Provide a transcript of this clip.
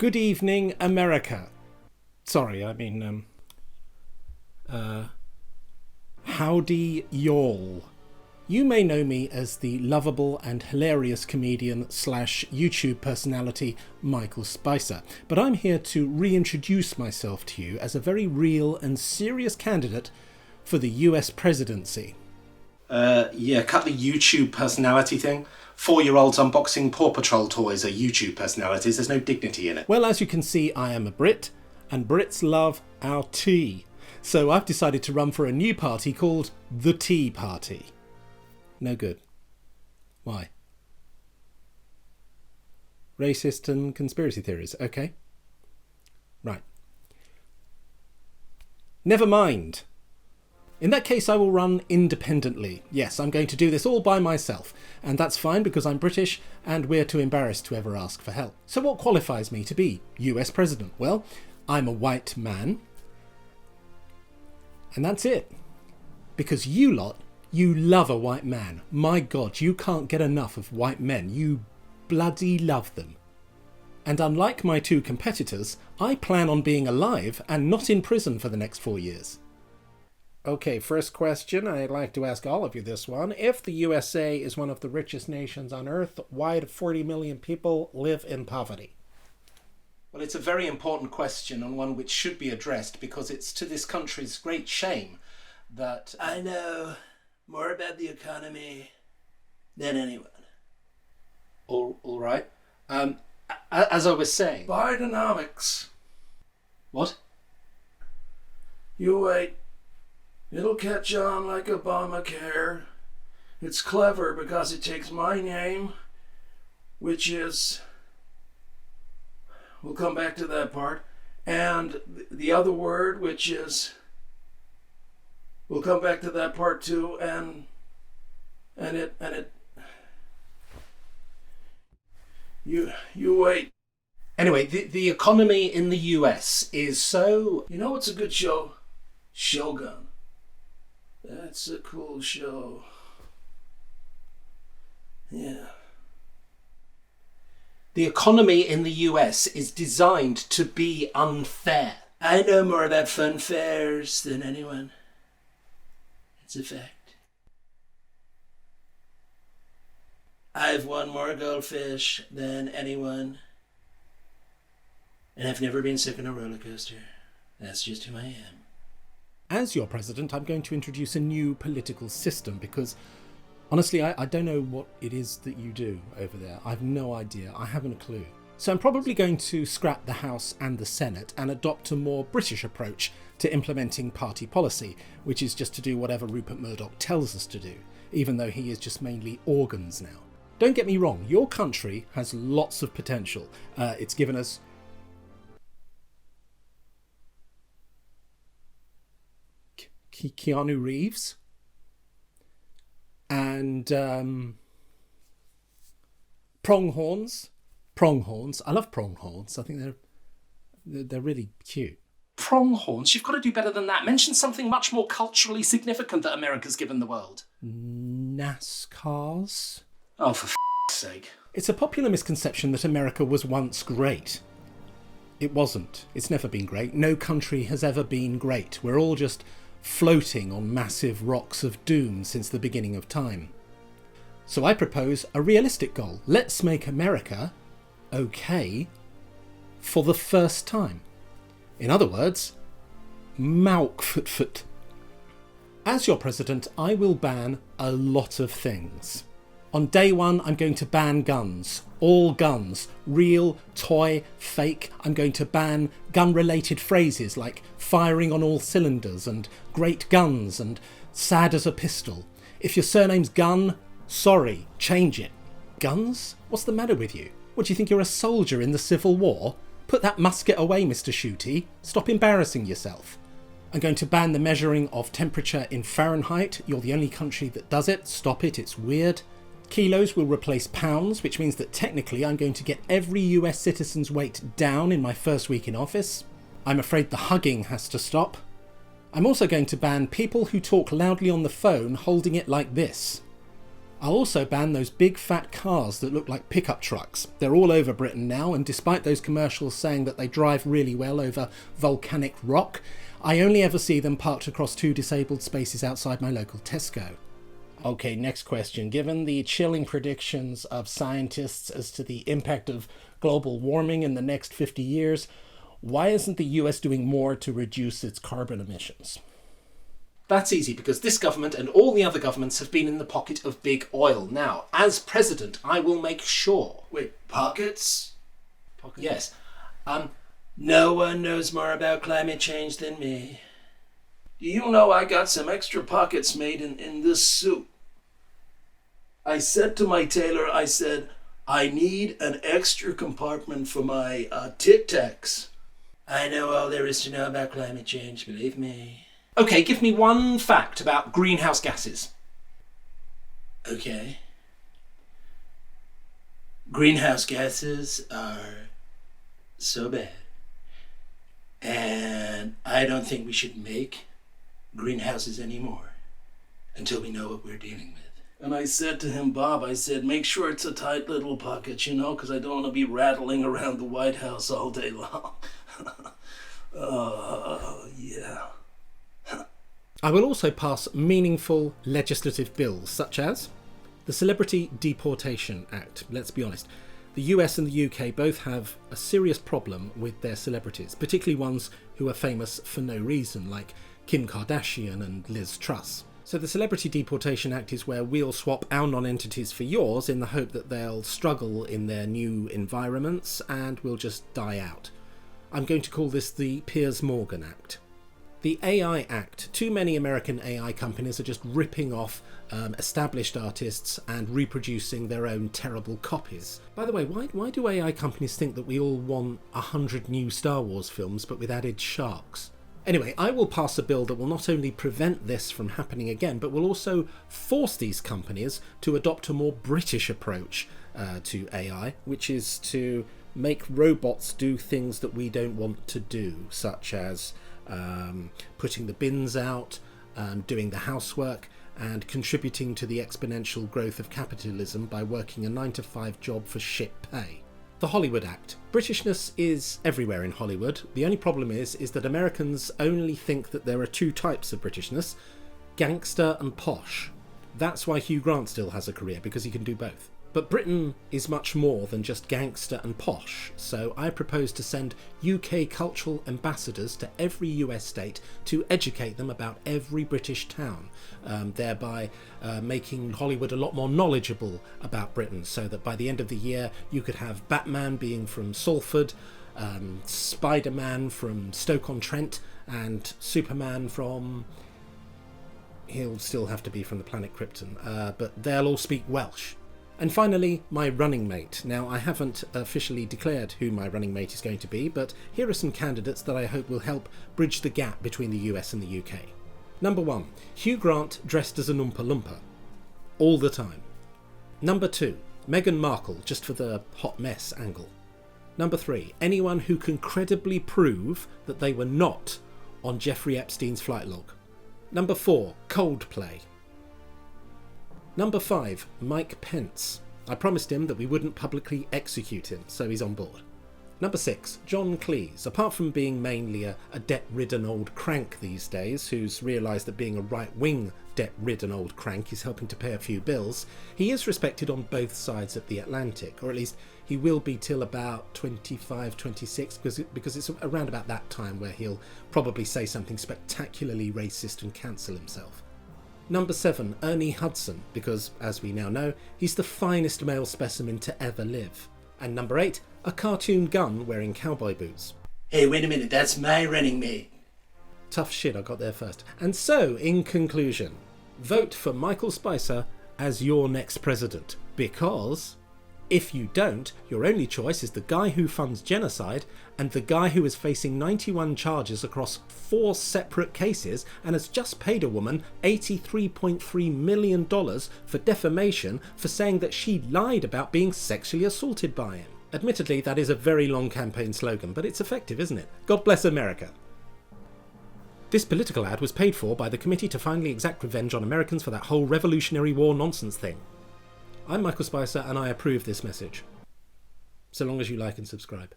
Good evening, America. Sorry, howdy y'all. You may know me as the lovable and hilarious comedian slash YouTube personality Michael Spicer, but I'm here to reintroduce myself to you as a very real and serious candidate for the US presidency. Cut the YouTube personality thing. 4-year-olds unboxing Paw Patrol toys are YouTube personalities. There's no dignity in it. Well, as you can see, I am a Brit, and Brits love our tea. So I've decided to run for a new party called the Tea Party. No good. Why? Racist and conspiracy theories, okay? Right. Never mind. In that case, I will run independently. Yes, I'm going to do this all by myself. And that's fine because I'm British and we're too embarrassed to ever ask for help. So what qualifies me to be US President? Well, I'm a white man. And that's it. Because you lot, you love a white man. My God, you can't get enough of white men. You bloody love them. And unlike my two competitors, I plan on being alive and not in prison for the next 4 years. Okay, first question. I'd like to ask all of you this one. If the USA is one of the richest nations on earth, why do 40 million people live in poverty? Well, it's a very important question and one which should be addressed because it's to this country's great shame that I know more about the economy than anyone. All right. As I was saying... Bidenomics. What? You wait. It'll catch on like Obamacare. It's clever because it takes my name, which is... We'll come back to that part. And the other word, which is... We'll come back to that part too, and it... You wait. Anyway, the economy in the US is so... You know what's a good show? Shogun. That's a cool show. Yeah. The economy in the US is designed to be unfair. I know more about fun fairs than anyone. It's a fact. I've won more goldfish than anyone. And I've never been sick on a roller coaster. That's just who I am. As your president, I'm going to introduce a new political system because, honestly, I don't know what it is that you do over there. I've no idea. I haven't a clue. So I'm probably going to scrap the House and the Senate and adopt a more British approach to implementing party policy, which is just to do whatever Rupert Murdoch tells us to do, even though he is just mainly organs now. Don't get me wrong, your country has lots of potential. It's given us... Keanu Reeves and pronghorns. I love pronghorns. I think they're really cute. Pronghorns? You've got to do better than that. Mention something much more culturally significant that America's given the world. NASCARs? Oh, for f***'s sake. It's a popular misconception that America was once great. It wasn't. It's never been great. No country has ever been great. We're all just floating on massive rocks of doom since the beginning of time. So I propose a realistic goal. Let's make America okay for the first time. In other words, Maukfutfut. As your president, I will ban a lot of things. On day one, I'm going to ban guns. All guns. Real, toy, fake. I'm going to ban gun-related phrases like firing on all cylinders and great guns and sad as a pistol. If your surname's Gun, sorry, change it. Guns? What's the matter with you? What, do you think you're a soldier in the Civil War? Put that musket away, Mr. Shooty. Stop embarrassing yourself. I'm going to ban the measuring of temperature in Fahrenheit. You're the only country that does it. Stop it, it's weird. Kilos will replace pounds, which means that technically I'm going to get every US citizen's weight down in my first week in office. I'm afraid the hugging has to stop. I'm also going to ban people who talk loudly on the phone holding it like this. I'll also ban those big fat cars that look like pickup trucks. They're all over Britain now, and despite those commercials saying that they drive really well over volcanic rock, I only ever see them parked across 2 disabled spaces outside my local Tesco. Okay, next question. Given the chilling predictions of scientists as to the impact of global warming in the next 50 years, why isn't the US doing more to reduce its carbon emissions? That's easy, because this government and all the other governments have been in the pocket of big oil. Now, as president, I will make sure... Wait, pockets? Yes. No one knows more about climate change than me. Do you know I got some extra pockets made in this suit? I said to my tailor, I said, I need an extra compartment for my Tic Tacs. I know all there is to know about climate change, believe me. Okay, give me one fact about greenhouse gases. Okay. Greenhouse gases are so bad. And I don't think we should make greenhouses anymore until we know what we're dealing with. And I said to him, Bob, I said, make sure it's a tight little pocket, you know, because I don't want to be rattling around the White House all day long. Yeah. I will also pass meaningful legislative bills, such as the Celebrity Deportation Act. Let's be honest, the US and the UK both have a serious problem with their celebrities, particularly ones who are famous for no reason, like Kim Kardashian and Liz Truss. So the Celebrity Deportation Act is where we'll swap our non-entities for yours in the hope that they'll struggle in their new environments and we'll just die out. I'm going to call this the Piers Morgan Act. The AI Act. Too many American AI companies are just ripping off established artists and reproducing their own terrible copies. By the way, why do AI companies think that we all want 100 new Star Wars films but with added sharks? Anyway, I will pass a bill that will not only prevent this from happening again, but will also force these companies to adopt a more British approach to AI, which is to make robots do things that we don't want to do, such as putting the bins out, doing the housework, and contributing to the exponential growth of capitalism by working a 9-to-5 job for shit pay. The Hollywood Act. Britishness is everywhere in Hollywood. The only problem is that Americans only think that there are 2 types of Britishness, gangster and posh. That's why Hugh Grant still has a career, because he can do both. But Britain is much more than just gangster and posh, so I propose to send UK cultural ambassadors to every US state to educate them about every British town, thereby making Hollywood a lot more knowledgeable about Britain, so that by the end of the year you could have Batman being from Salford, Spider-Man from Stoke-on-Trent, and Superman from... he'll still have to be from the planet Krypton, but they'll all speak Welsh. And finally, my running mate. Now, I haven't officially declared who my running mate is going to be, but here are some candidates that I hope will help bridge the gap between the US and the UK. Number 1, Hugh Grant dressed as an Oompa Loompa. All the time. Number 2, Meghan Markle, just for the hot mess angle. Number 3, anyone who can credibly prove that they were not on Jeffrey Epstein's flight log. Number 4, Coldplay. Number 5, Mike Pence. I promised him that we wouldn't publicly execute him, so he's on board. Number 6, John Cleese. Apart from being mainly a debt-ridden old crank these days, who's realised that being a right-wing debt-ridden old crank is helping to pay a few bills, he is respected on both sides of the Atlantic, or at least he will be till about 25, 26, because it's around about that time where he'll probably say something spectacularly racist and cancel himself. Number 7, Ernie Hudson, because, as we now know, he's the finest male specimen to ever live. And number 8, a cartoon gun wearing cowboy boots. Hey, wait a minute, that's my running mate. Tough shit, I got there first. And so, in conclusion, vote for Michael Spicer as your next president, because if you don't, your only choice is the guy who funds genocide and the guy who is facing 91 charges across 4 separate cases and has just paid a woman $83.3 million for defamation for saying that she lied about being sexually assaulted by him. Admittedly, that is a very long campaign slogan, but it's effective, isn't it? God bless America. This political ad was paid for by the Committee to Finally Exact Revenge on Americans for that whole Revolutionary War nonsense thing. I'm Michael Spicer and I approve this message. So long as you like and subscribe.